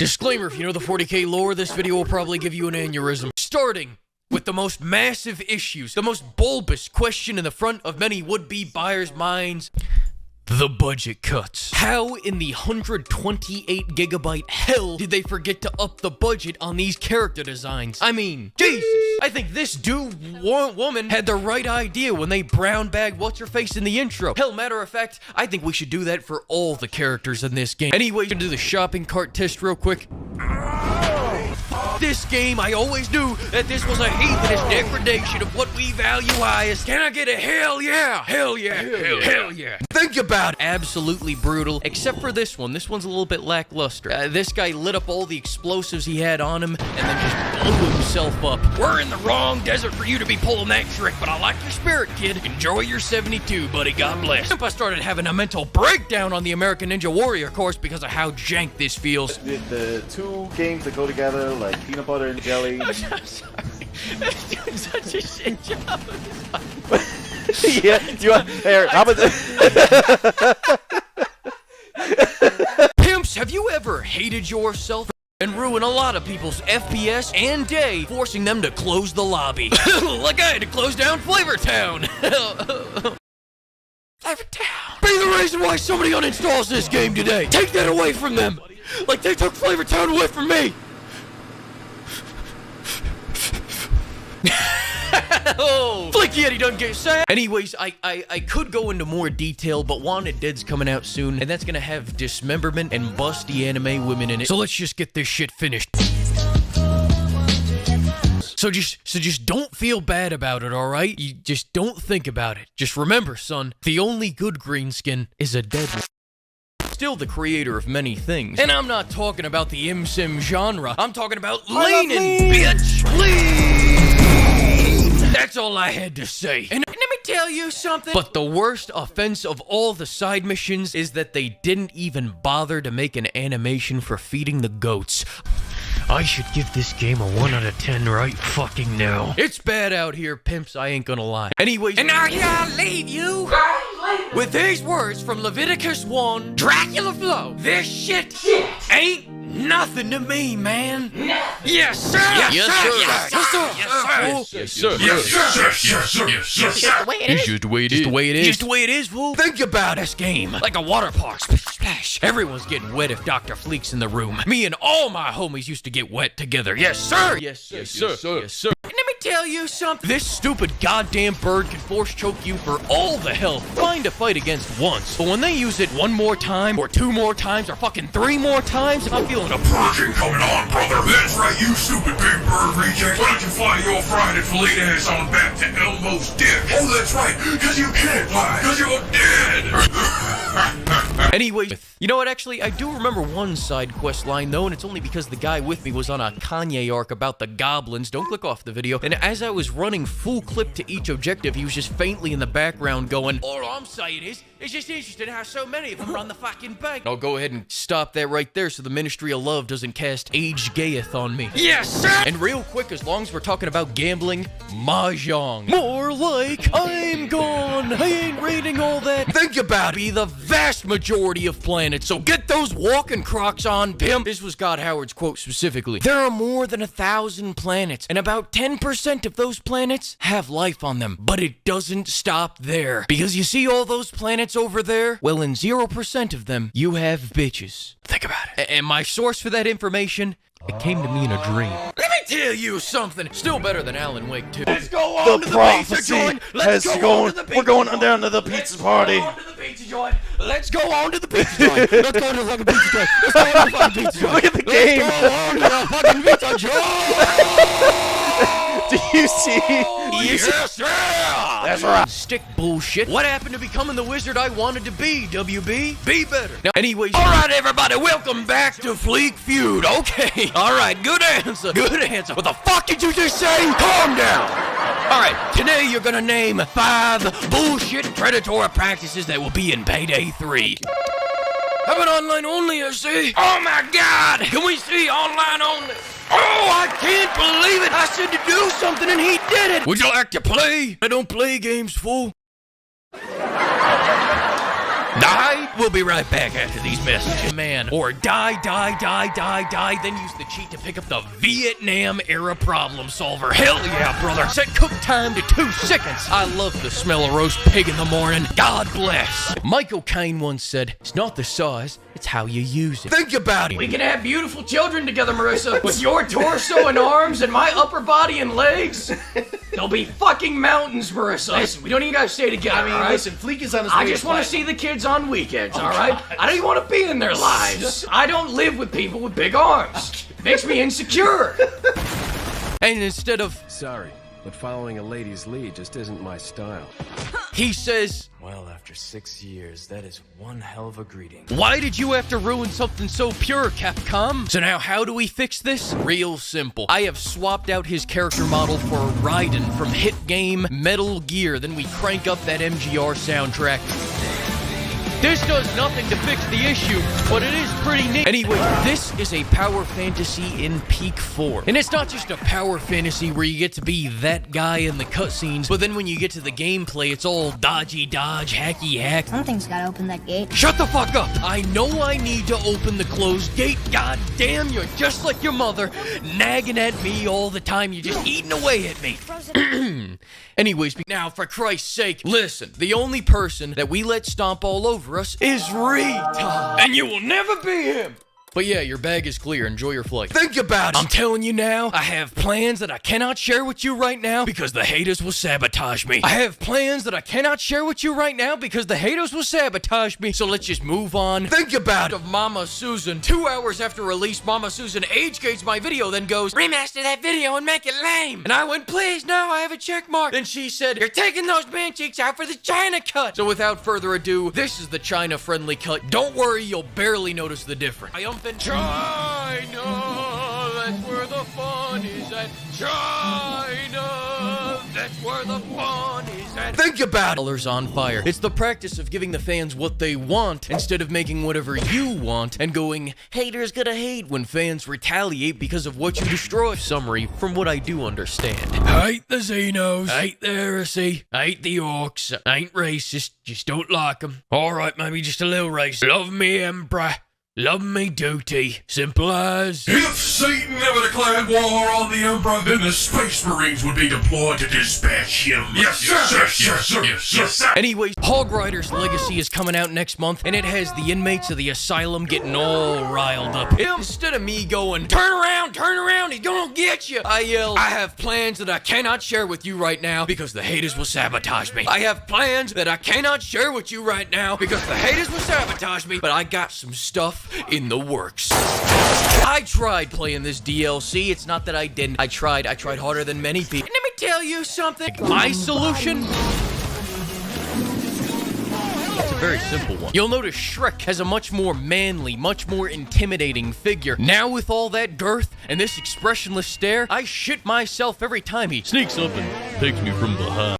Disclaimer, if you know the 40k lore, this video will probably give you an aneurysm. Starting with the most massive issues, the most bulbous question in the front of many would-be buyers' minds. The budget cuts. How in the 128 gigabyte hell did they forget to up the budget on these character designs? I mean, Jesus. I think this woman had the right idea when they brown bagged what's-her-face in the intro. Hell, matter of fact, I think we should do that for all the characters in this game. Anyway, gonna do the shopping cart test real quick. This game, I always knew that this was a heathenish degradation of what we value highest. Can I get a hell yeah? Hell yeah. Hell yeah. Think about it. Absolutely brutal, except for this one. This one's a little bit lackluster. This guy lit up all the explosives he had on him and then just blew himself up. We're in the wrong desert for you to be pulling that trick, but I like your spirit, kid. Enjoy your 72, buddy. God bless. I started having a mental breakdown on the American Ninja Warrior course because of how jank this feels. The two games that go together, like peanut butter and jelly. I'm sorry. You're doing such a shit job. Yeah, you want here? How about this? Pimps, have you ever hated yourself and ruined a lot of people's FPS and day, forcing them to close the lobby? Like I had to close down Flavortown. Flavortown. Be the reason why somebody uninstalls this game today. Take that away from them. Like they took Flavortown away from me. Oh, Fleek yet he doesn't get sad. Anyways, I could go into more detail, but Wanted Dead's coming out soon, and that's gonna have dismemberment and busty anime women in it. So let's just get this shit finished. So just don't feel bad about it, alright? You just don't think about it. Just remember, son, the only good green skin is a dead one. Still the creator of many things. And I'm not talking about the sim genre. I'm talking about leaning, bitch. Lean! That's all I had to say. And let me tell you something. But the worst offense of all the side missions is that they didn't even bother to make an animation for feeding the goats. I should give this game a 1 out of 10 right fucking now. It's bad out here, pimps, I ain't gonna lie. Anyways, and now I'll leave you with these words from Leviticus 1, Dracula Flow. This shit ain't nothing to me, man. Yes, sir. Yes, sir. Yes, sir. Yes, sir. Yes, sir. Yes, sir. It's just the way it is. It's just the way it is. Just the way it is. Just the way it is, fool. Think about this game like a water park. Splash, splash. Everyone's getting wet if Dr. Fleek's in the room. Me and all my homies used to get wet together. Yes, sir. Yes, sir. Yes, sir. Yes, sir. Let me tell you something. This stupid goddamn bird can force choke you for all the health. Fine to fight against once, but when they use it one more time, or 2 more times, or fucking 3 more times, I'm feeling a purging coming on, brother. That's right, you stupid big bird reject. Why don't you fly your fried and fillet ass on back to Elmo's dick? Oh, that's right, because you can't fly, because you're dead. Anyway, you know what, actually, I do remember one side quest line, though, and it's only because the guy with me was on a Kanye arc about the goblins. Don't click off the video. And as I was running full clip to each objective, he was just faintly in the background going, all I'm saying is, it's just interesting how so many of them run the fucking bank. I'll go ahead and stop that right there so the Ministry of Love doesn't cast Age Gayeth on me. Yes, sir! And real quick, as long as we're talking about gambling, Mahjong. More like, I'm gone. I ain't reading all that. Think about it. Be the vast majority of planets, so get those walking crocs on, pimp. This was God Howard's quote specifically. There are more than 1,000 planets, and about 10% of those planets have life on them. But it doesn't stop there. Because you see all those planets over there? Well, in 0% of them, you have bitches. Think about it. And my source for that information, it came to me in a dream. Let me tell you something. Still better than Alan Wake 2. Let's go on to the pizza joint. Let's go on to the pizza. We're going down to the pizza party. Let's go on to the pizza joint. Let's go on to the pizza joint. Let's go on to the fucking pizza joint. Let's go on to the fucking pizza joint. Look at the game. Let's go on to the fucking pizza joint. Do you see? Yes, sir! That's right. Stick bullshit. What happened to becoming the wizard I wanted to be, WB? Be better. Now, anyways, alright, everybody, welcome back to Fleek Feud. Okay, alright, good answer. Good answer. What the fuck did you just say? Calm down. Alright, today you're gonna name 5 bullshit predatory practices that will be in Payday 3. Have it online only, I see. Oh my god! Can we see online only? Oh, I can't believe it! I said to do something and he did it! Would you like to play? I don't play games, fool. Die? We'll be right back after these messages. Man, or die, then use the cheat to pick up the Vietnam era problem solver. Hell yeah, brother. Set cook time to 2 seconds. I love the smell of roast pig in the morning. God bless. Michael Caine once said, it's not the size, it's how you use it. Think about it. We can have beautiful children together, Marissa. With your torso and arms and my upper body and legs. There'll be fucking mountains, Marissa. Listen, we don't even gotta stay together, I mean, right? listen, Fleek is on his way. I just want to see the kids on weekends, all right? I don't even want to be in their lives. I don't live with people with big arms. Makes me insecure. And instead of, sorry, but following a lady's lead just isn't my style. he says, well, after 6 years, that is one hell of a greeting. why did you have to ruin something so pure, Capcom? So now how do we fix this? Real simple. I have swapped out his character model for Raiden from hit game Metal Gear. Then we crank up that MGR soundtrack. This does nothing to fix the issue, but it is pretty neat. Anyway, this is a power fantasy in peak form. And it's not just a power fantasy where you get to be that guy in the cutscenes, but then when you get to the gameplay, it's all dodgy dodge, hacky hack. Something's gotta open that gate. Shut the fuck up! I know I need to open the closed gate. God damn, you're just like your mother, nagging at me all the time. You're just eating away at me. Anyways, now for Christ's sake, listen. The only person that we let stomp all over us is Rita. And you will never be him. But yeah, your bag is clear. Enjoy your flight. Think about it. I'm telling you now, I have plans that I cannot share with you right now because the haters will sabotage me. I have plans that I cannot share with you right now because the haters will sabotage me. So let's just move on. Think about it. Of Mama Susan. 2 hours after release, Mama Susan age gates my video, then goes, remaster that video and make it lame. And I went, please, no, I have a check mark. Then she said, you're taking those man cheeks out for the China cut. So without further ado, this is the China friendly cut. Don't worry, you'll barely notice the difference. In China, that's where the fun is at. China, that's where the fun is at. Think about it. Colors on fire. It's the practice of giving the fans what they want instead of making whatever you want and going, haters gonna hate when fans retaliate because of what you destroy. Summary, from what I do understand. I hate the Xenos. I hate the heresy. I hate the orcs. I ain't racist. Just don't like them. Alright, maybe just a little racist. Love me, Emperor. Love me duty. Simple as... If Satan ever declared war on the Emperor, then the Space Marines would be deployed to dispatch him. Yes, sir! Yes, sir! Yes, sir! Anyways, Hog Rider's Legacy is coming out next month, and it has the inmates of the asylum getting all riled up. Instead of me going, turn around, he's gonna get you, I yell, I have plans that I cannot share with you right now because the haters will sabotage me. I have plans that I cannot share with you right now because the haters will sabotage me, but I got some stuff in the works. I tried playing this DLC. It's not that I didn't. I tried harder than many people. Let me tell you something. My solution? It's a very simple one. You'll notice Shrek has a much more manly, much more intimidating figure. Now with all that girth and this expressionless stare, I shit myself every time he sneaks up and takes me from behind.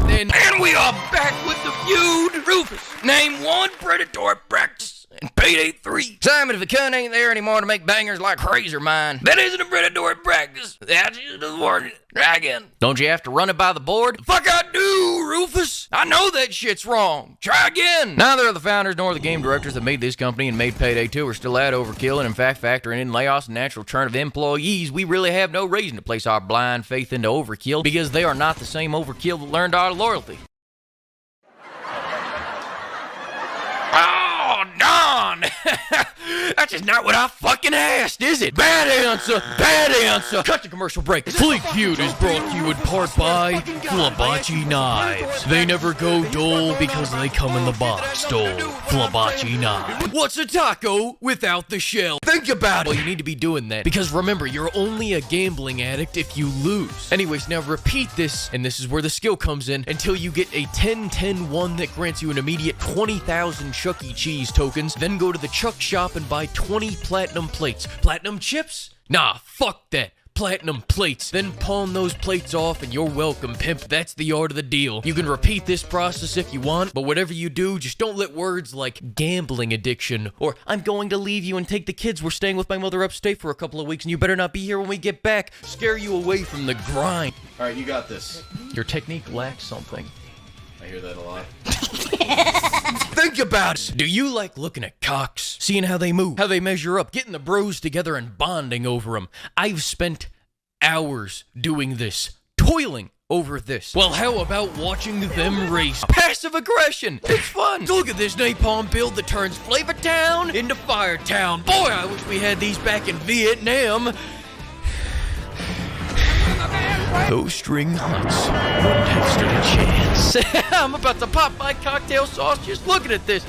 And we are back with the feud. Rufus, name one predatory practice in Payday 3. Simon, if the cunt ain't there anymore to make bangers like Razor mine, that isn't a predatory practice. That's just a warning. Try again. Don't you have to run it by the board? The fuck I do, Rufus. I know that shit's wrong. Try again. Neither of the founders nor the game directors that made this company and made Payday 2 are still at overkill, and in fact, factoring in layoffs and natural churn of employees, we really have no reason to place our blind faith into overkill because they are not the same overkill that learned our loyalty. Oh, Don! That's just not what I fucking asked, is it? Bad answer! Bad answer! Cut the commercial break. Fleek Feud is brought to you in part by Flabachi Knives. They never go dull because they come in the box dull. Flabachi Knives. What's a taco without the shell? Think about it! Well, you need to be doing that because remember, you're only a gambling addict if you lose. Anyways, now repeat this, and this is where the skill comes in, until you get a 10-10-1 that grants you an immediate 20,000 Chuck E. Cheese tokens. Then go to the Chuck shop and buy 20 platinum plates. Platinum chips? Nah, fuck that. Platinum plates. Then pawn those plates off and you're welcome, pimp. That's the art of the deal. You can repeat this process if you want, but whatever you do, just don't let words like gambling addiction or I'm going to leave you and take the kids. We're staying with my mother upstate for a couple of weeks and you better not be here when we get back. Scare you away from the grind. Alright, you got this. Your technique lacks something. I hear that a lot. Think about it. Do you like looking at cocks? Seeing how they move, how they measure up, getting the bros together and bonding over them? I've spent hours doing this, toiling over this. Well, how about watching them race? Passive aggression. It's fun. Look at this napalm build that turns Flavor Town into Fire Town. Boy, I wish we had these back in Vietnam. Those string huts wouldn't have stood a chance. I'm about to pop my cocktail sauce just looking at this.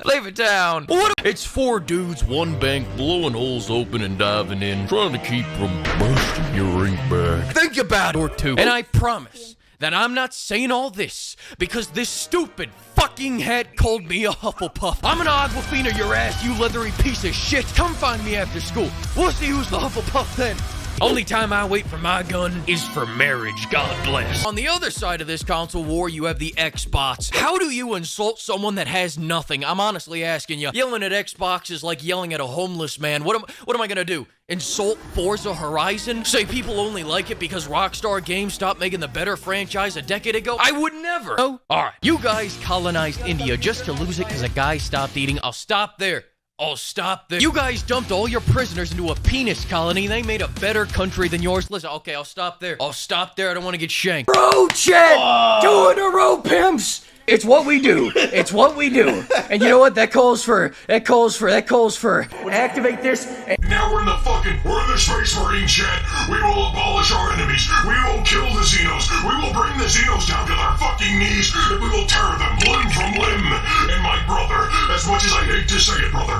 Flavor Town. It's 4 dudes, 1 bank, blowing holes open and diving in, trying to keep from busting your ring back. Think about it or two. And I promise that I'm not saying all this because this stupid fucking hat called me a Hufflepuff. I'm an Aquafina your ass, you leathery piece of shit. Come find me after school. We'll see who's the Hufflepuff then. Only time I wait for my gun is for marriage, God bless. On the other side of this console war, you have the Xbox. How do you insult someone that has nothing? I'm honestly asking you. Yelling at Xbox is like yelling at a homeless man. What am I gonna do? Insult Forza Horizon? Say people only like it because Rockstar Games stopped making the better franchise a decade ago? I would never. Oh, alright. You guys colonized India just to lose it because a guy stopped eating. I'll stop there. Oh, stop this. You guys dumped all your prisoners into a penis colony. They made a better country than yours. Listen, okay, I'll stop there. I'll stop there. I don't want to get shanked. Bro, chat! 2 in a row, pimps! It's what we do. It's what we do. And you know what? That calls for activate this. Now we're in the Space Marine chat. We will abolish our enemies. We will kill the Xenos. We will bring the Xenos down to their fucking knees, and we will tear them limb from limb. And my brother, as much as I hate to say it, brother,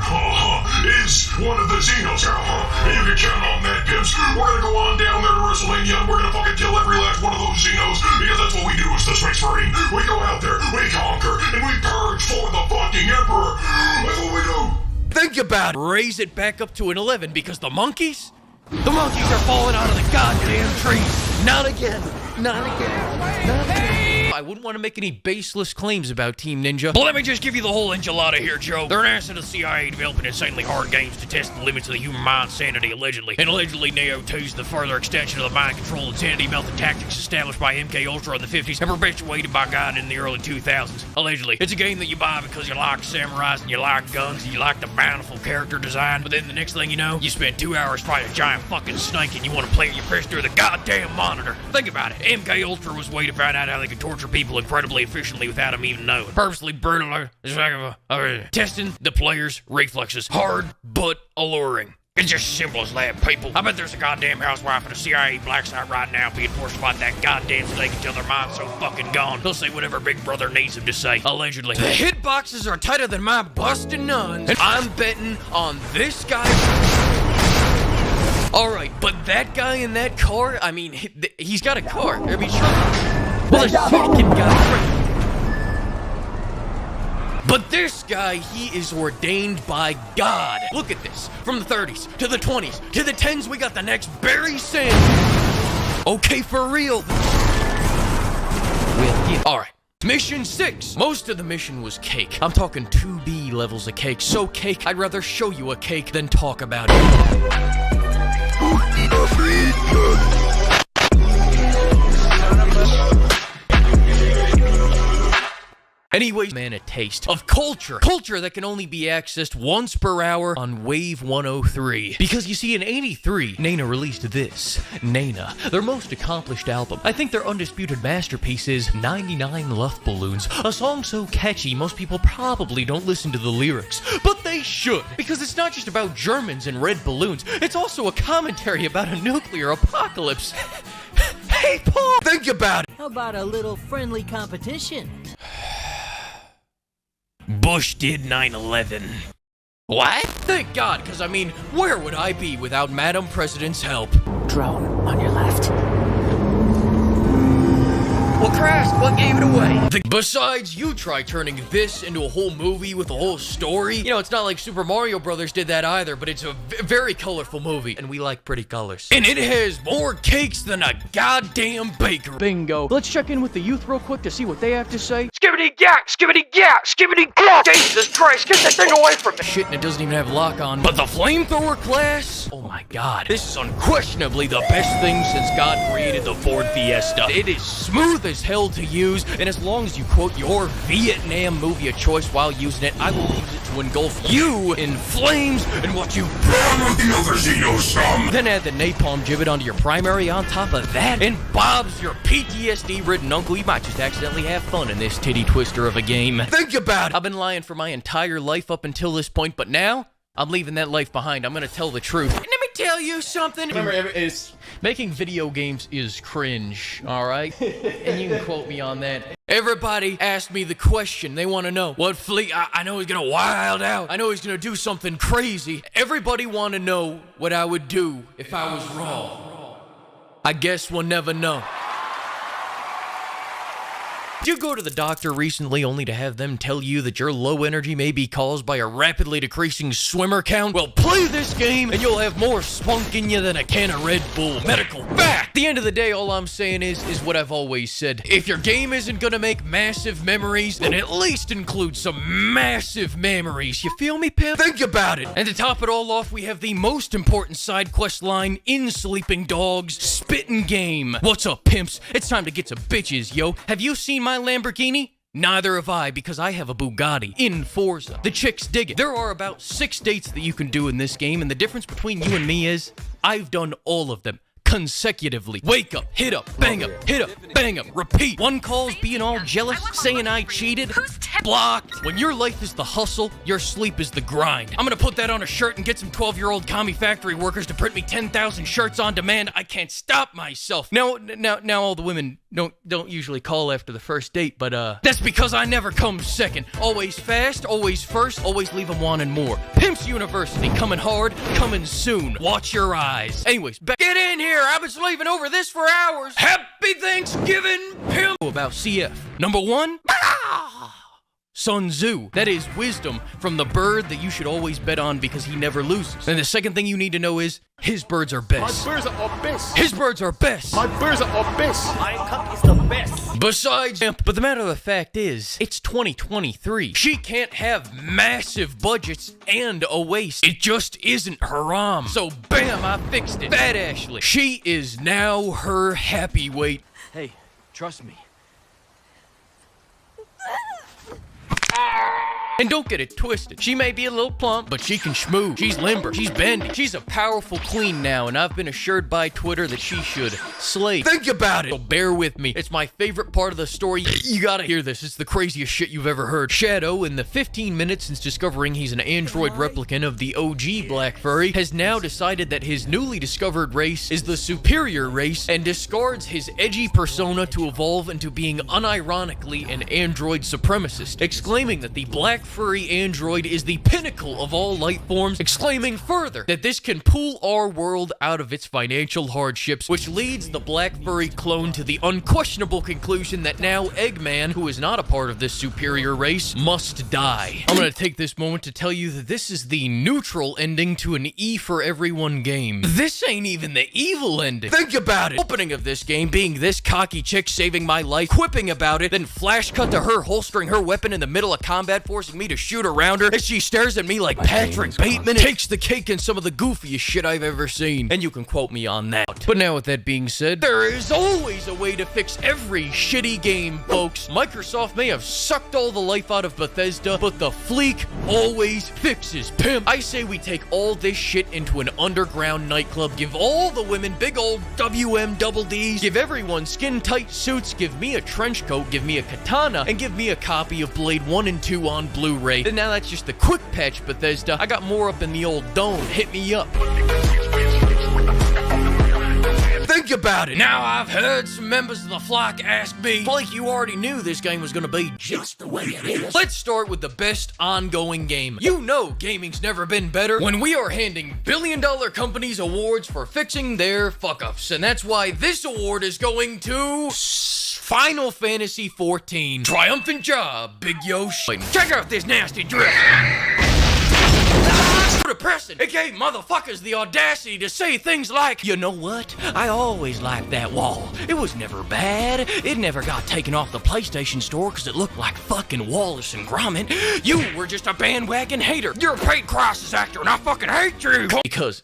is one of the Xenos. And you can count on that, pimps. We're gonna go on down there to WrestleMania, and we're gonna fucking kill every last one of those Xenos, because that's what we do as the Space Marine. We go out there, we conquer, and we purge for the fucking Emperor. That's what we do. Think about it. Raise it back up to an 11 because the monkeys are falling out of the goddamn trees. Not again. Not again. Not again. I wouldn't want to make any baseless claims about Team Ninja, but let me just give you the whole enchilada here, Joe. They're an asset of the CIA developing insanely hard games to test the limits of the human mind's sanity, allegedly. And allegedly, Neo 2 is the further extension of the mind control and sanity melting tactics established by MK Ultra in the 50s and perpetuated by God in the early 2000s. Allegedly. It's a game that you buy because you like samurais and you like guns and you like the bountiful character design, but then the next thing you know, you spend 2 hours fighting a giant fucking snake and you want to play it, you press through the goddamn monitor. Think about it. MK Ultra was a way to find out how they could torture people incredibly efficiently without them even knowing. Purposely brutal, testing the player's reflexes. Hard, but alluring. It's just as simple as that, people. I bet there's a goddamn housewife in a CIA black site right now being forced to fight that goddamn snake until their mind's so fucking gone. They'll say whatever Big Brother needs them to say, allegedly. The hitboxes are tighter than my busted nuns, and I'm betting on this guy. Alright, but that guy in that car, I mean, he's got a car. I mean, sure. Well, the second guy. But this guy, he is ordained by God. Look at this. From the 30s, to the 20s, to the 10s, we got the next Barry Sanders. Okay, for real. Alright. Mission 6. Most of the mission was cake. I'm talking 2B levels of cake. So cake, I'd rather show you a cake than talk about it. Anyways, man, a taste of culture. Culture that can only be accessed once per hour on Wave 103. Because you see, in 83, Nena released this, Nena, their most accomplished album. I think their undisputed masterpiece is 99 Luft Balloons, a song so catchy most people probably don't listen to the lyrics. But they should, because it's not just about Germans and red balloons, it's also a commentary about a nuclear apocalypse. Hey, Paul! Think about it! How about a little friendly competition? Bush did 9/11. What? Thank God, because I mean, where would I be without Madam President's help? Drone on your left. Well, Crash, what gave it away? Besides, you try turning this into a whole movie with a whole story. You know, it's not like Super Mario Brothers did that either, but it's a very colorful movie, and we like pretty colors. And it has more cakes than a goddamn baker. Bingo. Let's check in with the youth real quick to see what they have to say. Skibbity gap, skibbity gap, skibbity gap. Jesus Christ, get that thing away from me. Shit, and it doesn't even have lock on. But the flamethrower class? Oh my God. This is unquestionably the best thing since God created the Ford Fiesta. It is smooth as hell to use, and as long as you quote your Vietnam movie of choice while using it, I will use it to engulf you in flames and watch you burn with the other Xeno scum. Then add the napalm gibbet onto your primary on top of that, and Bob's your PTSD-ridden uncle. You might just accidentally have fun in this titty twister of a game. Think about it! I've been lying for my entire life up until this point, but now, I'm leaving that life behind. I'm gonna tell the truth. And let me tell you something. Remember, Making video games is cringe, alright? And you can quote me on that. Everybody asked me the question. They want to know, what Fleek, I know he's gonna wild out. I know he's gonna do something crazy. Everybody want to know what I would do if I was wrong. I guess we'll never know. Did you go to the doctor recently only to have them tell you that your low energy may be caused by a rapidly decreasing swimmer count? Well, play this game and you'll have more spunk in you than a can of Red Bull. Medical fact! At the end of the day, all I'm saying is what I've always said. If your game isn't gonna make massive memories, then at least include some massive memories. You feel me, pimp? Think about it! And to top it all off, we have the most important side quest line in Sleeping Dogs, Spittin' Game. What's up, pimps? It's time to get some bitches, yo. Have you seen my Lamborghini? Neither have I, because I have a Bugatti in Forza. The chicks dig it. There are about 6 dates that you can do in this game, and the difference between you and me is I've done all of them consecutively. Wake up, hit up, bang up, hit up, bang up, repeat. One call's being all jealous, saying I cheated. Blocked. When your life is the hustle, your sleep is the grind. I'm gonna put that on a shirt and get some 12-year-old commie factory workers to print me 10,000 shirts on demand. I can't stop myself. Now all the women don't usually call after the first date, but that's because I never come second. Always fast, always first, always leave them wanting more. Pimps University, coming hard, coming soon. Watch your eyes. Anyways, get in here. I've been slaving over this for hours. Happy Thanksgiving, pimp. About CF. Number 1. Sun Tzu. That is wisdom from the bird that you should always bet on because he never loses. And the second thing you need to know is his birds are best. My birds are best. His birds are best. My birds are best. My cup is the best. Besides, but the matter of the fact is, it's 2023. She can't have massive budgets and a waist. It just isn't haram. So bam, I fixed it. Fat Ashley. She is now her happy weight. Hey, trust me. And don't get it twisted. She may be a little plump, but she can schmoo. She's limber. She's bendy. She's a powerful queen now, and I've been assured by Twitter that she should slay. Think about it. So bear with me. It's my favorite part of the story. You gotta hear this. It's the craziest shit you've ever heard. Shadow, in the 15 minutes since discovering he's an android replicant of the OG Black Furry, has now decided that his newly discovered race is the superior race and discards his edgy persona to evolve into being unironically an android supremacist, exclaiming that the Black Furry android is the pinnacle of all life forms, exclaiming further that this can pull our world out of its financial hardships, which leads the Black Furry clone to the unquestionable conclusion that now Eggman, who is not a part of this superior race, must die. I'm gonna take this moment to tell you that this is the neutral ending to an E for Everyone game. This ain't even the evil ending. Think about it. Opening of this game being this cocky chick saving my life, quipping about it, then flash cut to her holstering her weapon in the middle of combat, forcing me to shoot around her as she stares at me like Patrick Bateman. Takes the cake in some of the goofiest shit I've ever seen. And you can quote me on that. But now with that being said, there is always a way to fix every shitty game, folks. Microsoft may have sucked all the life out of Bethesda, but the Fleek always fixes, pimp. I say we take all this shit into an underground nightclub, give all the women big old WM double Ds, give everyone skin-tight suits, give me a trench coat, give me a katana, and give me a copy of Blade 1 and 2 on Blu-ray. And now that's just the quick patch, Bethesda. I got more up in the old dome. Hit me up. Think about it. Now I've heard some members of the flock ask me, Blake, you already knew this game was gonna be just the way it is. Let's start with the best ongoing game. You know gaming's never been better when we are handing billion-dollar companies awards for fixing their fuck-ups. And that's why this award is going to Final Fantasy XIV. Triumphant job, Big Yosh. Check out this nasty dress. Depressing. It gave motherfuckers the audacity to say things like, you know what? I always liked that wall. It was never bad. It never got taken off the PlayStation Store because it looked like fucking Wallace and Gromit. You were just a bandwagon hater. You're a paid crisis actor and I fucking hate you. Because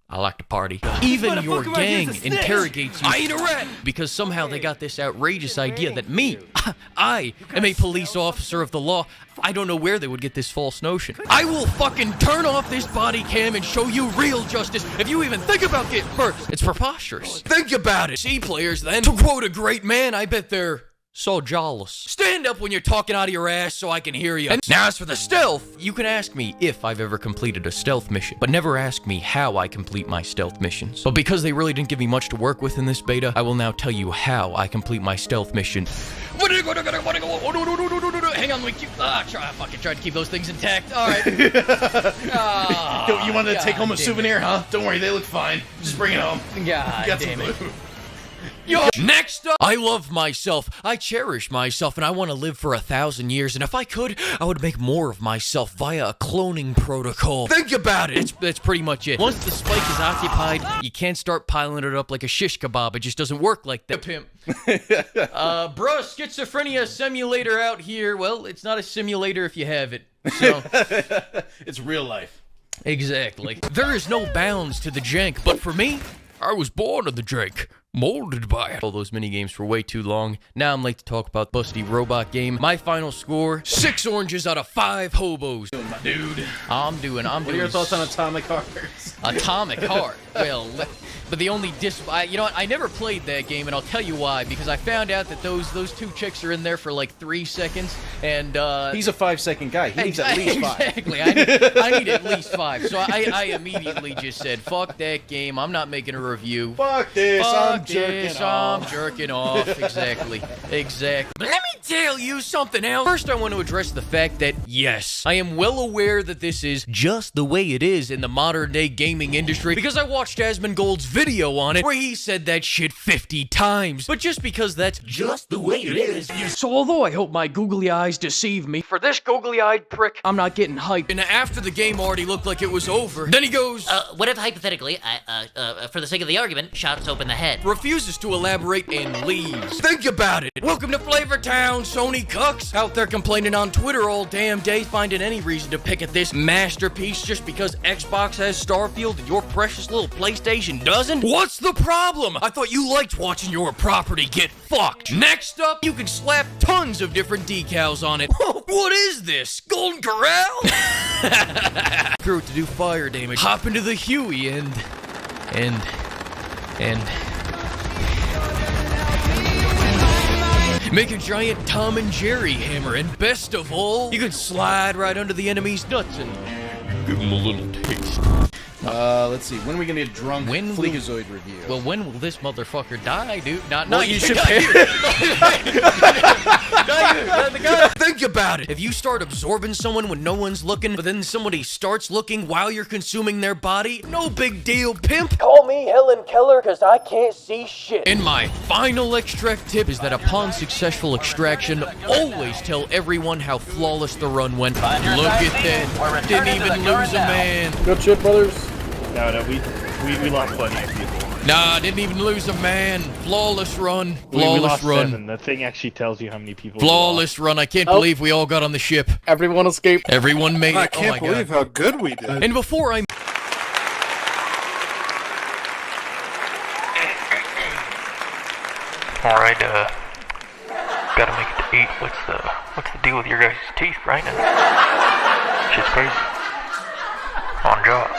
I like to party. Even your gang interrogates you. I ain't a rat! Because somehow they got this outrageous idea that me, I am a police officer of the law. I don't know where they would get this false notion. I will fucking turn off this body cam and show you real justice if you even think about getting hurt. It's preposterous. Think about it. C players then, to quote a great man, I bet they're so jealous. Stand up when you're talking out of your ass so I can hear you. And now as for the stealth, you can ask me if I've ever completed a stealth mission, but never ask me how I complete my stealth missions. But because they really didn't give me much to work with in this beta, I will now tell you how I complete my stealth mission. Hang on, try to keep those things intact. All right. You wanted to take home a souvenir, huh? Don't worry, they look fine. Just bring it home. God damn it. Yo. Next up, I love myself. I cherish myself, and I want to live for 1,000 years. And if I could, I would make more of myself via a cloning protocol. Think about it. That's pretty much it. Once the spike is occupied, you can't start piling it up like a shish kebab. It just doesn't work like that. Pimp. Bruh, schizophrenia simulator out here. Well, it's not a simulator if you have it. So it's real life. Exactly. There is no bounds to the jank, but for me, I was born in the jank. Molded by it. All those mini games for way too long. Now I'm late to talk about busty robot game. My final score: 6 oranges out of 5 hobos. My dude. I'm doing. What are your thoughts on Atomic Hearts? Atomic Heart. Well, but the only you know what? I never played that game, and I'll tell you why. Because I found out that those 2 chicks are in there for like 3 seconds, and he's a 5-second guy. He needs at least 5. Exactly. I need at least 5. So I immediately just said, "Fuck that game. I'm not making a review. Fuck this. I'm jerking off. Exactly. But let me tell you something else. First, I want to address the fact that, yes, I am well aware that this is just the way it is in the modern day gaming industry, because I watched Asmongold's video on it where he said that shit 50 times. But just because that's just the way it is. So although I hope my googly eyes deceive me, for this googly-eyed prick, I'm not getting hyped. And after the game already looked like it was over, then he goes, what if hypothetically, for the sake of the argument, shots open the head? Refuses to elaborate and leaves. Think about it. Welcome to Flavor Town, Sony cucks. Out there complaining on Twitter all damn day, finding any reason to pick at this masterpiece just because Xbox has Starfield and your precious little PlayStation doesn't? What's the problem? I thought you liked watching your property get fucked. Next up, you can slap tons of different decals on it. What is this? Golden Corral? Throw it to do fire damage. Hop into the Huey and make a giant Tom and Jerry hammer, and best of all, you can slide right under the enemy's nuts and give them a little taste. Let's see. When are we gonna get drunk? Fleekazoid review. Well, when will this motherfucker die, dude? Not you should pay. Think about it. If you start absorbing someone when no one's looking, but then somebody starts looking while you're consuming their body, no big deal, pimp. Call me Helen Keller, cause I can't see shit. And my final extract tip is that upon successful extraction, always tell everyone how flawless the run went. Look at that. Didn't even lose a man. Good shit, brothers. No, we lost plenty of people. Nah, didn't even lose a man. Flawless run. We Flawless lost run. 7. The thing actually tells you how many people. Flawless run. I can't believe we all got on the ship. Everyone escaped. Everyone made it. I can't believe how good we did. And before I... Alright, gotta make it to 8. What's the deal with your guys' teeth right now? Shit's crazy. On job.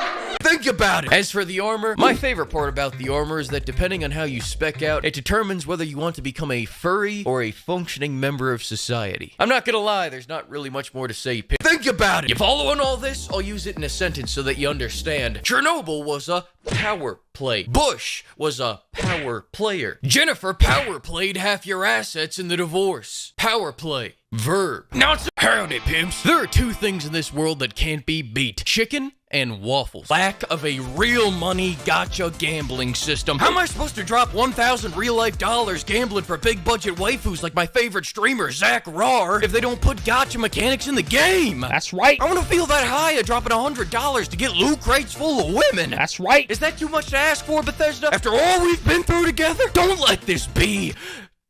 Think about it. As for the armor, my favorite part about the armor is that depending on how you spec out, it determines whether you want to become a furry or a functioning member of society. I'm not gonna lie, there's not really much more to say. Think about it. You following all this? I'll use it in a sentence so that you understand. Chernobyl was a power play. Bush was a power player. Jennifer power played half your assets in the divorce. Power play. Verb. Now it's howdy, pimps. There are 2 things in this world that can't be beat. Chicken and waffles. Lack of a real money gotcha gambling system. How am I supposed to drop 1,000 real-life dollars gambling for big-budget waifus like my favorite streamer, Zach Rar, if they don't put gotcha mechanics in the game? That's right. I want to feel that high of dropping $100 to get loot crates full of women. That's right. Is that too much to ask for, Bethesda? After all we've been through together? Don't let this be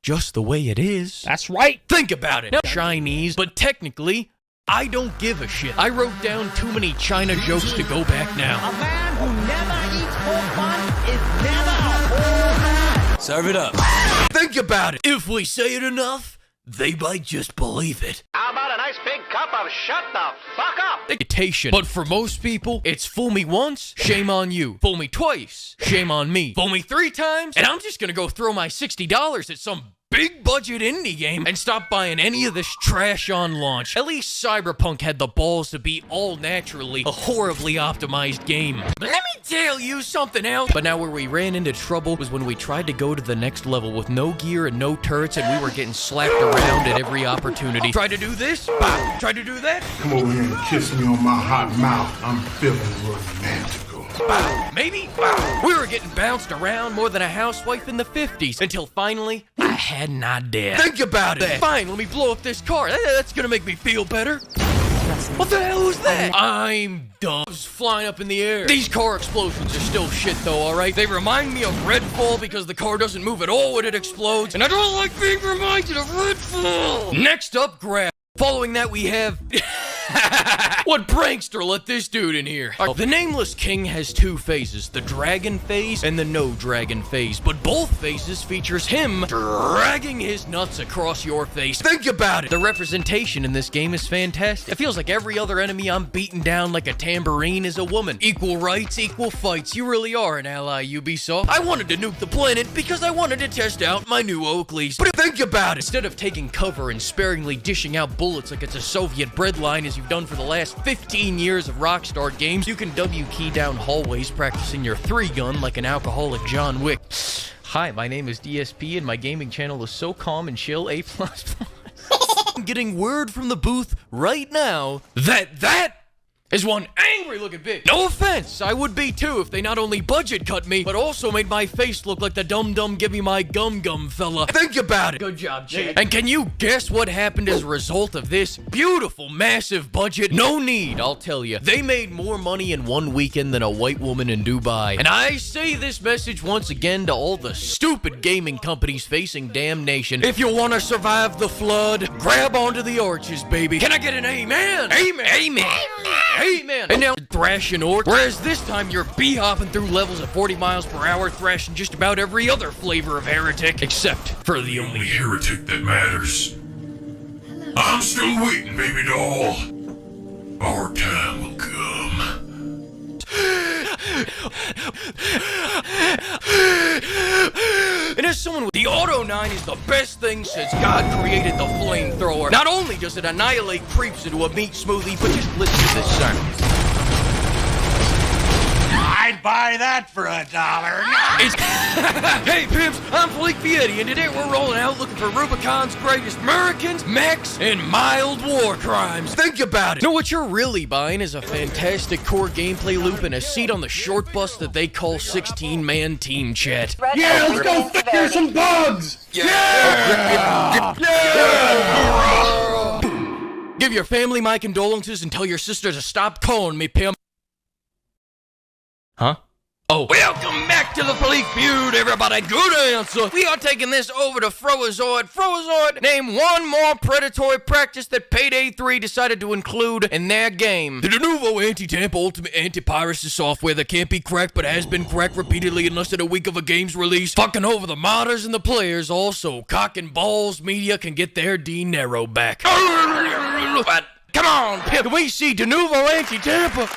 just the way it is. That's right. Think about it. Chinese, but technically, I don't give a shit. I wrote down too many China jokes to go back now. A man who never Serve it up. Think about it. If we say it enough, they might just believe it. How about a nice big cup of shut the fuck up? Dictation. But for most people, it's fool me once, shame on you. Fool me twice, shame on me. Fool me 3 times, and I'm just gonna go throw my $60 at some big budget indie game and stop buying any of this trash on launch. At least Cyberpunk had the balls to be all naturally a horribly optimized game. But let me tell you something else. But now where we ran into trouble was when we tried to go to the next level with no gear and no turrets, and we were getting slapped around at every opportunity. Try to do this, bow. Try to do that, Come over here and kiss me on my hot mouth. I'm feeling romantical. bow. Maybe, bow. We were getting bounced around more than a housewife in the 50s until finally I had an idea. Think about it. Fine, let me blow up this car. That's gonna make me feel better. What the hell was that? I'm dumb. It was flying up in the air. These car explosions are still shit though, alright? They remind me of Redfall because the car doesn't move at all when it explodes, and I don't like being reminded of Redfall. Next up, grab. Following that, we have... What prankster let this dude in here? The Nameless King has 2 phases, the dragon phase and the no dragon phase, but both phases features him dragging his nuts across your face. Think about it! The representation in this game is fantastic. It feels like every other enemy I'm beating down like a tambourine is a woman. Equal rights, equal fights. You really are an ally, Ubisoft. I wanted to nuke the planet because I wanted to test out my new Oakleys. But think about it! Instead of taking cover and sparingly dishing out bullets like it's a Soviet breadline as you've done for the last 15 years of Rockstar games, you can W-key down hallways practicing your 3-gun like an alcoholic John Wick. Hi, my name is DSP and my gaming channel is so calm and chill, A++. I'm getting word from the booth right now that is one angry looking bitch. No offense, I would be too if they not only budget cut me, but also made my face look like the dum-dum give me my gum-gum fella. Think about it. Good job, Chad. And can you guess what happened as a result of this beautiful, massive budget? No need, I'll tell you. They made more money in one weekend than a white woman in Dubai. And I say this message once again to all the stupid gaming companies facing damnation. If you want to survive the flood, grab onto the arches, baby. Can I get an amen? Amen. Amen. Amen. And now thrashing orc, whereas this time you're bee-hopping through levels at 40 miles per hour, thrashing just about every other flavor of heretic, except for the only Heretic that matters. I'm still waiting, baby doll. Our time will come. And as someone with the Auto 9 is the best thing since God created the flamethrower. Not only does it annihilate creeps into a meat smoothie, but just listen to this sound. I'd buy that for $1. Hey pimps, I'm Fleek and today we're rolling out looking for Rubicon's greatest Americans, mechs, and mild war crimes. Think about it. No, what you're really buying is a fantastic core gameplay loop and a seat on the short bus that they call 16-man team chat. Yeah, let's go figure some bugs! Yeah! Give your family my condolences and tell your sister to stop calling me pimp. Huh? Oh, welcome back to the Fleek feud, everybody. Good answer. We are taking this over to Froazoid. Froazoid, name one more predatory practice that Payday 3 decided to include in their game. The de novo anti-tamp ultimate anti-piracy software that can't be cracked but has been cracked repeatedly in less than a week of a game's release. Fucking over the modders and the players. Also, Cock and Balls Media can get their dinero back. But, come on, pimp. Can we see de novo anti-tampa?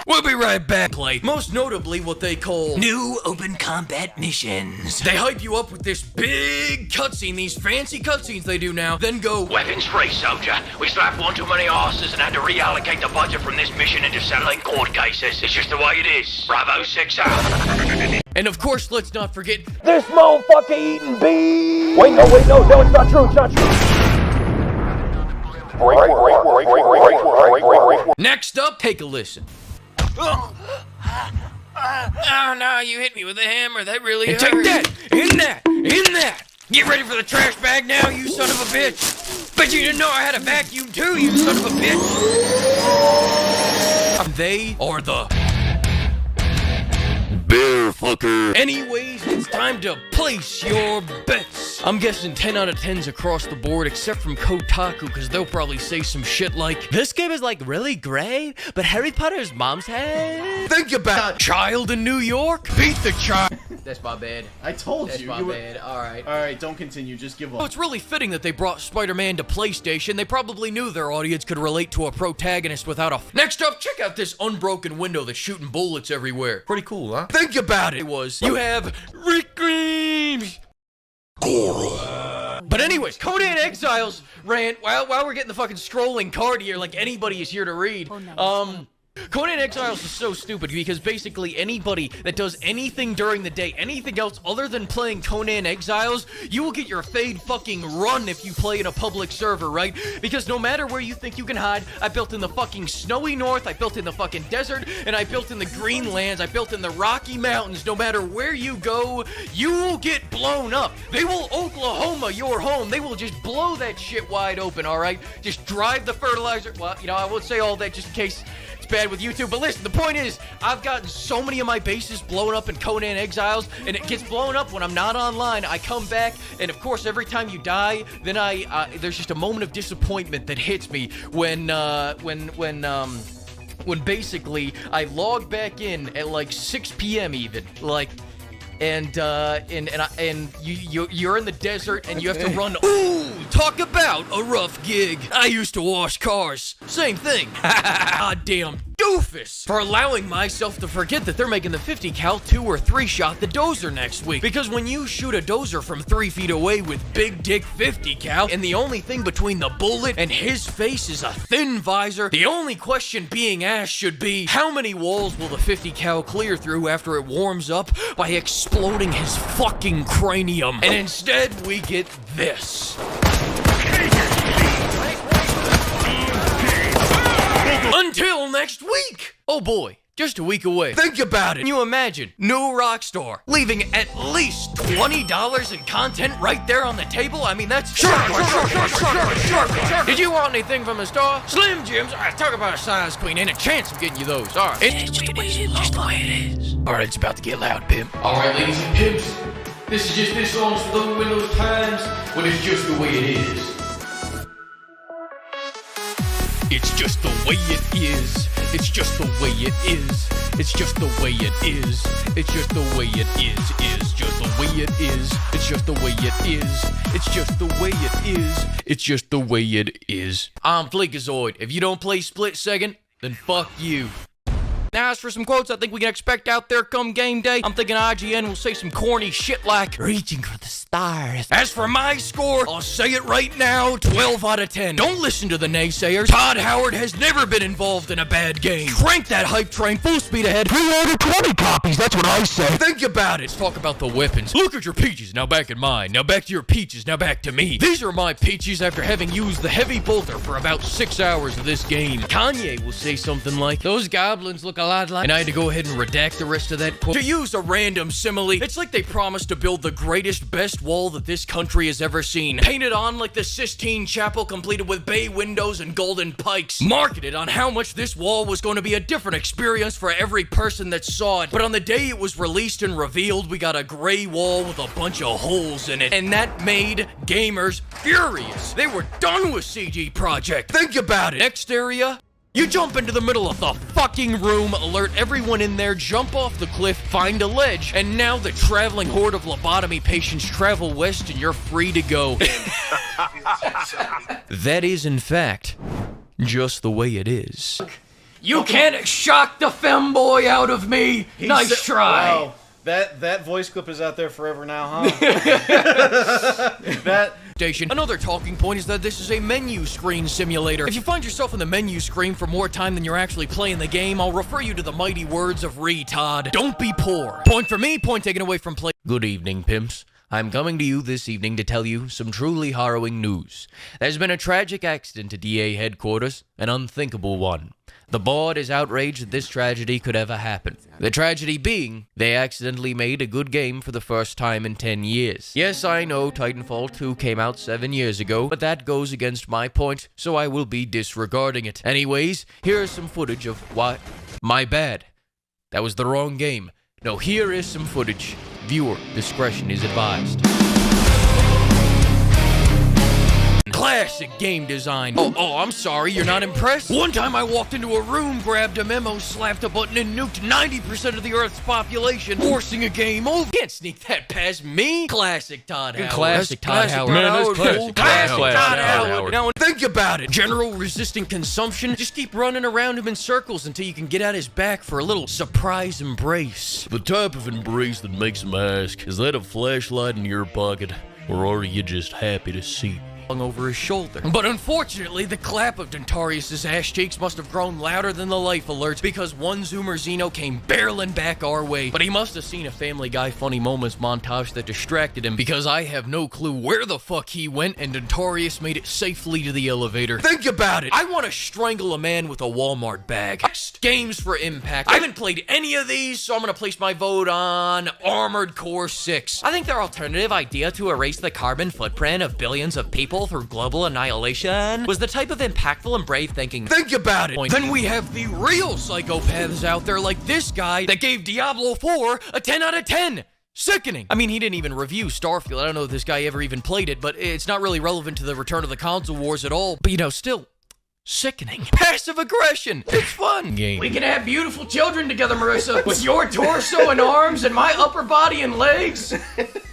We'll be right back, like, most notably what they call New open combat missions. They hype you up with this big cutscene, these fancy cutscenes they do now, then go, Weapons free, soldier. We slapped one too many asses and had to reallocate the budget from this mission into settling court cases. It's just the way it is. Bravo 6 out. And of course, let's not forget This motherfucker eating beef. Wait, no, it's not true, it's not true. Next up, take a listen. Oh no, you hit me with a hammer, that really hurt. Take that! In that! Get ready for the trash bag now, you son of a bitch! Bet you didn't know I had a vacuum too, you son of a bitch! They are the bear, fucker. Anyways, it's time to place your bets. I'm guessing 10 out of 10s across the board, except from Kotaku, because they'll probably say some shit like, this game is like really great, but Harry Potter's mom's head. Think about child in New York. Beat the child. That's my bad. I told That's you. my You were- bad. Alright. Alright, don't continue. Just give Oh, up. it's really fitting that they brought Spider-Man to PlayStation. They probably knew their audience could relate to a protagonist without a... Next up, check out this unbroken window that's shooting bullets everywhere. Pretty cool, huh? Think about it. You have Rick Grimes. But anyways, Conan Exiles ran... While we're getting the fucking scrolling card here, like anybody is here to read. Conan Exiles is so stupid because basically anybody that does anything during the day, anything else other than playing Conan Exiles, you will get your fade fucking run if you play in a public server, right? Because no matter where you think you can hide, I built in the fucking snowy north, I built in the fucking desert, and I built in the Greenlands, I built in the Rocky Mountains. No matter where you go, you will get blown up. They will Oklahoma your home. They will just blow that shit wide open, alright? Just drive the fertilizer. Well, you know, I won't say all that just in case it's bad with YouTube, but listen, the point is, I've gotten so many of my bases blown up in Conan Exiles, and it gets blown up when I'm not online. I come back, and of course, every time you die, then there's just a moment of disappointment that hits me when basically I log back in at like 6 p.m. even, like. And you're in the desert and you have to run. Ooh, talk about a rough gig. I used to wash cars. Same thing. Goddamn doofus for allowing myself to forget that they're making the 50 cal 2 or 3 shot the dozer next week. Because when you shoot a dozer from 3 feet away with big dick 50 cal and the only thing between the bullet and his face is a thin visor, the only question being asked should be, how many walls will the 50 cal clear through after it warms up by exploding his fucking cranium? And instead we get this. Until next week! Oh boy, just a week away. Think about it. Can you imagine? New Rockstar leaving at least $20 in content right there on the table? I mean, that's... Sure. Did you want anything from the store? Slim Jims? Talk about a size queen. Ain't a chance of getting you those. Alright. It's just the way it is. Alright, it's about to get loud, pimp. Alright, ladies and pimps. This is just this song's for those times when it's just the way it is. It's just the way it is. It's just the way it is. It's just the way it is. It's just the way it is just the way it is. It's just the way it is. It's just the way it is. It's just the way it is. I'm Fleekazoid. If you don't play Split Second, then fuck you. Now, as for some quotes I think we can expect out there come game day, I'm thinking IGN will say some corny shit like, reaching for the stars. As for my score, I'll say it right now, 12 out of 10. Don't listen to the naysayers. Todd Howard has never been involved in a bad game. Crank that hype train full speed ahead. Pre-order 20 copies, that's what I say. Think about it. Let's talk about the weapons. Look at your peaches, now back at mine. Now back to your peaches, now back to me. These are my peaches after having used the heavy bolter for about 6 hours of this game. Kanye will say something like, those goblins look a lot like... And I had to go ahead and redact the rest of that quote. To use a random simile, it's like they promised to build the greatest, best wall that this country has ever seen. Painted on like the Sistine Chapel, completed with bay windows and golden pikes. Marketed on how much this wall was going to be a different experience for every person that saw it. But on the day it was released and revealed, we got a gray wall with a bunch of holes in it. And that made gamers furious. They were done with CG Project. Think about it. Next area... You jump into the middle of the fucking room, alert everyone in there, jump off the cliff, find a ledge, and now the traveling horde of lobotomy patients travel west and you're free to go. That is, in fact, just the way it is. You can't shock the femboy out of me! Nice try! Wow. That voice clip is out there forever now, huh? That... Another talking point is that this is a menu screen simulator. If you find yourself in the menu screen for more time than you're actually playing the game, I'll refer you to the mighty words of Retard. Don't be poor. Point for me, point taken away from play. Good evening, pimps. I'm coming to you this evening to tell you some truly harrowing news. There's been a tragic accident at DA headquarters, an unthinkable one. The board is outraged that this tragedy could ever happen. The tragedy being, they accidentally made a good game for the first time in 10 years. Yes, I know Titanfall 2 came out 7 years ago, but that goes against my point, so I will be disregarding it. Anyways, here's some footage of what... My bad. That was the wrong game. Now here is some footage. Viewer discretion is advised. Classic game design. Oh, I'm sorry, you're not impressed? One time I walked into a room, grabbed a memo, slapped a button, and nuked 90% of the Earth's population, forcing a game over. Can't sneak that past me. Classic Todd Howard. Classic Todd Howard. Man, that's classic. Classic Todd Howard. Now think about it. General resistant consumption. Just keep running around him in circles until you can get at his back for a little surprise embrace. The type of embrace that makes him ask, is that a flashlight in your pocket, or are you just happy to see me? Over his shoulder. But unfortunately, the clap of Dentarius's ass cheeks must have grown louder than the life alerts because one Zoomer Xeno came barreling back our way. But he must have seen a Family Guy funny moments montage that distracted him because I have no clue where the fuck he went and Dentarius made it safely to the elevator. Think about it. I want to strangle a man with a Walmart bag. Next, games for impact. I haven't played any of these, so I'm going to place my vote on Armored Core 6. I think their alternative idea to erase the carbon footprint of billions of people through global annihilation was the type of impactful and brave thinking. Think about it. Then we have the real psychopaths out there like this guy that gave Diablo 4 a 10 out of 10. Sickening. I mean, he didn't even review Starfield. I don't know if this guy ever even played it, but it's not really relevant to the return of the console wars at all. But you know, still sickening. Passive aggression. It's fun. Game. We can have beautiful children together, Marissa. With your torso and arms and my upper body and legs.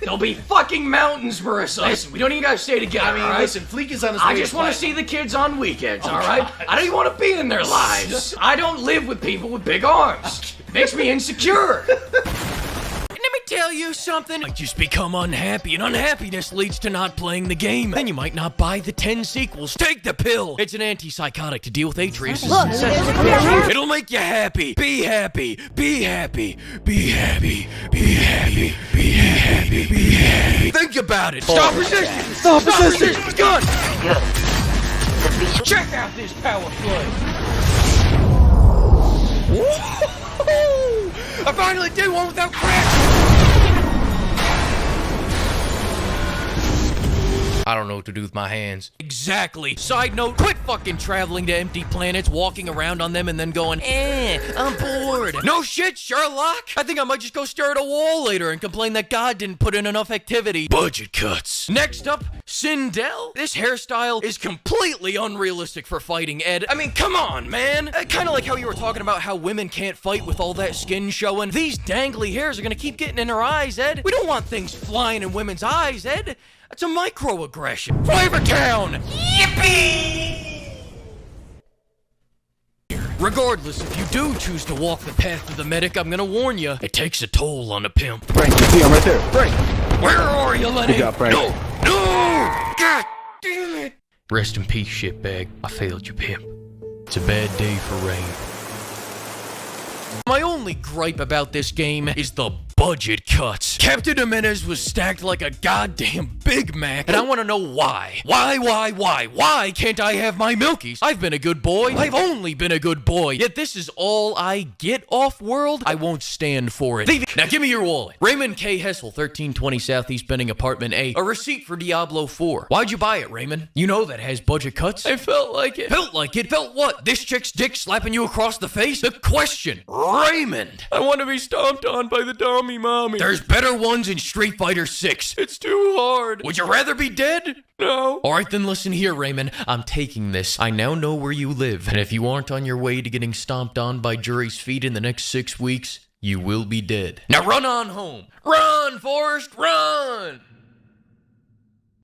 There'll be fucking mountains, Marissa. Listen, we don't even gotta stay together. I mean, right? Listen, Fleek is on his way. I just want to see the kids on weekends, all right? I don't even want to be in their lives. I don't live with people with big arms. Makes me insecure. Let me tell you something. I just become unhappy, and unhappiness leads to not playing the game. Then you might not buy the 10 sequels. Take the pill. It's an antipsychotic to deal with Atreus. It'll make you happy. Be happy. Be happy. Be happy. Be happy. Be happy. Be happy. Think about it. Stop resisting. Stop resisting. Good. Check out this power play. Woo-hoo-hoo. I finally did one without crashing. I don't know what to do with my hands. Exactly. Side note, quit fucking traveling to empty planets, walking around on them, and then going, I'm bored. No shit, Sherlock. I think I might just go stare at a wall later and complain that God didn't put in enough activity. Budget cuts. Next up, Sindel. This hairstyle is completely unrealistic for fighting, Ed. I mean, come on, man. Kind of like how you were talking about how women can't fight with all that skin showing. These dangly hairs are gonna keep getting in her eyes, Ed. We don't want things flying in women's eyes, Ed. That's a microaggression. Flavor Town! Yippee! Regardless, if you do choose to walk the path of the medic, I'm gonna warn you, it takes a toll on a pimp. Frank, you see, I'm right there. Frank! Where are you, Lenny? Good job, Frank. No! No! God damn it! Rest in peace, shitbag. I failed you, pimp. It's a bad day for rain. My only gripe about this game is the budget cuts. Captain Jimenez was stacked like a goddamn Big Mac, and I want to know why. Why can't I have my Milkies? I've been a good boy. I've only been a good boy. Yet this is all I get off-world? I won't stand for it. Now give me your wallet. Raymond K. Hessel, 1320 Southeast Benning, Apartment A. A receipt for Diablo 4. Why'd you buy it, Raymond? You know that has budget cuts. I felt like it. Felt like it? Felt what? This chick's dick slapping you across the face? The question. Raymond. I want to be stomped on by the dummy mommy. There's better ones in Street Fighter 6. It's too hard. Would you rather be dead? No. Alright then listen here, Raymond. I'm taking this. I now know where you live. And if you aren't on your way to getting stomped on by jury's feet in the next 6 weeks, you will be dead. Now run on home. Run, Forrest, run!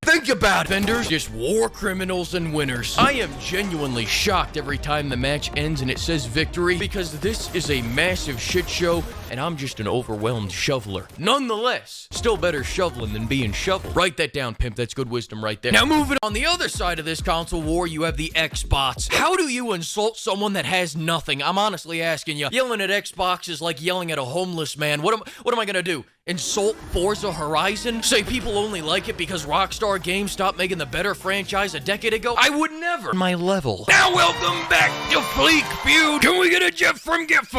Think about it. Vendors, just war criminals and winners. I am genuinely shocked every time the match ends and it says victory because this is a massive shit show and I'm just an overwhelmed shoveler. Nonetheless, still better shoveling than being shoveled. Write that down, pimp. That's good wisdom right there. Now moving on the other side of this console war, you have the Xbox. How do you insult someone that has nothing? I'm honestly asking you. Yelling at Xbox is like yelling at a homeless man. What am I gonna do? Insult Forza Horizon? Say people only like it because Rockstar Games stopped making the better franchise a decade ago? I would never. My level. Now welcome back to Fleek Feud. Can we get a GIF from GIF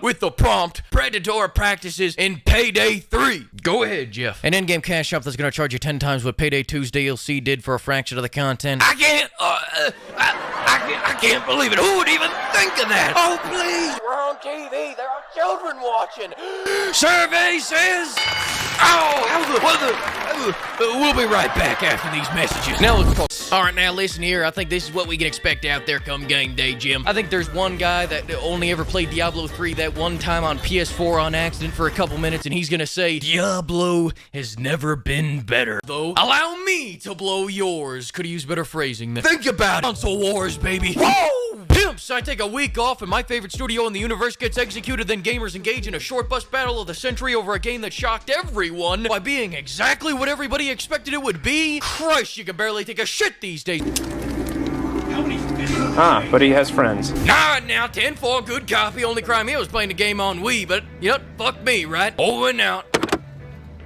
with the prompt Predator practices in Payday 3? Go ahead, Jeff. An in-game cash shop that's gonna charge you 10 times what Payday 2's DLC did for a fraction of the content. I can't. I can't believe it. Who would even think of that? Oh, please. We're on TV. There are children watching. Survey says... We'll be right back after these messages. Now let's talk. All right, now listen here. I think this is what we can expect out there come game day, Jim. I think there's one guy that only ever played Diablo 3 that one time on PS4 on accident for a couple minutes, and he's gonna say, Diablo has never been better. Though, allow me to blow yours. Could have used better phrasing than, think about it. Console wars, baby. Whoa! Pimps! I take a week off and my favorite studio in the universe gets executed, then gamers engage in a short bus battle of the century over a game that shocked everyone by being exactly what everybody expected it would be. Christ, you can barely take a shit these days. Ah, but he has friends. Nah, now 10-4, good copy. Only crime here was playing the game on Wii, but you know, fuck me, right? Over and out.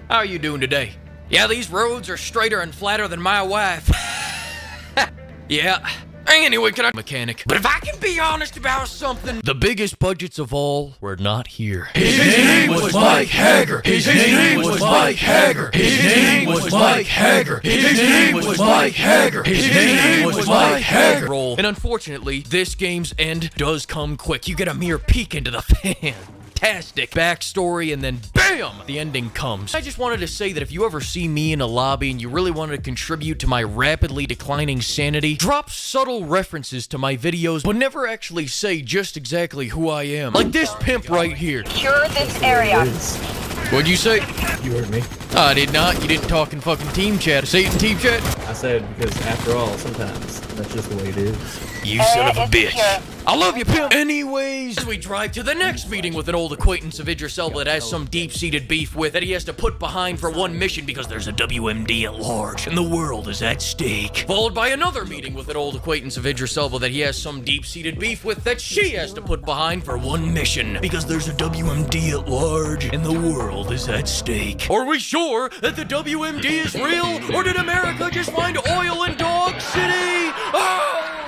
How are you doing today? Yeah, these roads are straighter and flatter than my wife. Yeah. Anyway, can I mechanic? But if I can be honest about something, the biggest budgets of all were not here. His name was Mike Hagger. His name was Mike Hagger. His name was Mike Hagger. His name was Mike Hagger. His name was Mike Hagger. Roll. And unfortunately, this game's end does come quick. You get a mere peek into the fantastic backstory, and then BAM! The ending comes. I just wanted to say that if you ever see me in a lobby and you really wanted to contribute to my rapidly declining sanity, drop subtle references to my videos, but never actually say just exactly who I am. Like this pimp right here. Secure this area. What'd you say? You heard me. I did not. You didn't talk in fucking team chat. Say it in team chat. I said because after all, sometimes that's just the way it is. You son of a bitch. I love you, pimp. Anyways, we drive to the next meeting with an old acquaintance of Idris Elba that has some deep-seated beef with that he has to put behind for one mission because there's a WMD at large and the world is at stake. Followed by another meeting with an old acquaintance of Idris Elba that he has some deep-seated beef with that she has to put behind for one mission because there's a WMD at large and the world is at stake. Are we sure that the WMD is real, or did America just find oil in Dog City? Oh!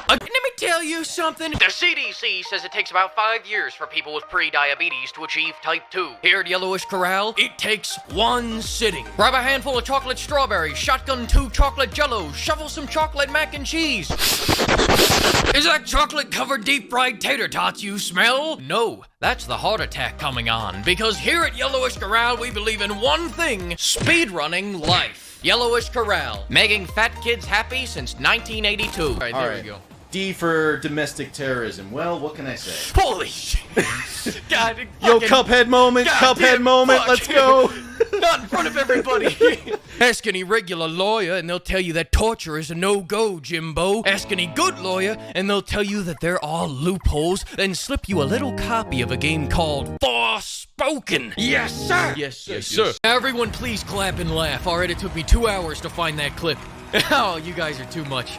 Let me tell you something. The CDC says it takes about 5 years for people with pre-diabetes to achieve type 2. Here at Yellowish Corral, it takes one sitting. Grab a handful of chocolate strawberries, shotgun 2 chocolate jellos, shovel some chocolate mac and cheese. Is that chocolate-covered deep-fried tater tots you smell? No, that's the heart attack coming on. Because here at Yellowish Corral, we believe in one thing, speedrunning life. Yellowish Corral, making fat kids happy since 1982. All right, there we go. D for domestic terrorism. Well, what can I say? Holy shit. God, yo, Cuphead moment, Cuphead moment, let's go. Not in front of everybody. Ask any regular lawyer and they'll tell you that torture is a no-go, Jimbo. Ask any good lawyer and they'll tell you that there are loopholes, then slip you a little copy of a game called Forspoken. Yes, sir. Yes, yes, sir. Now, everyone please clap and laugh. All right, it took me 2 hours to find that clip. Oh, you guys are too much.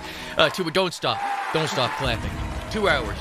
Don't stop. Don't stop clapping. 2 hours.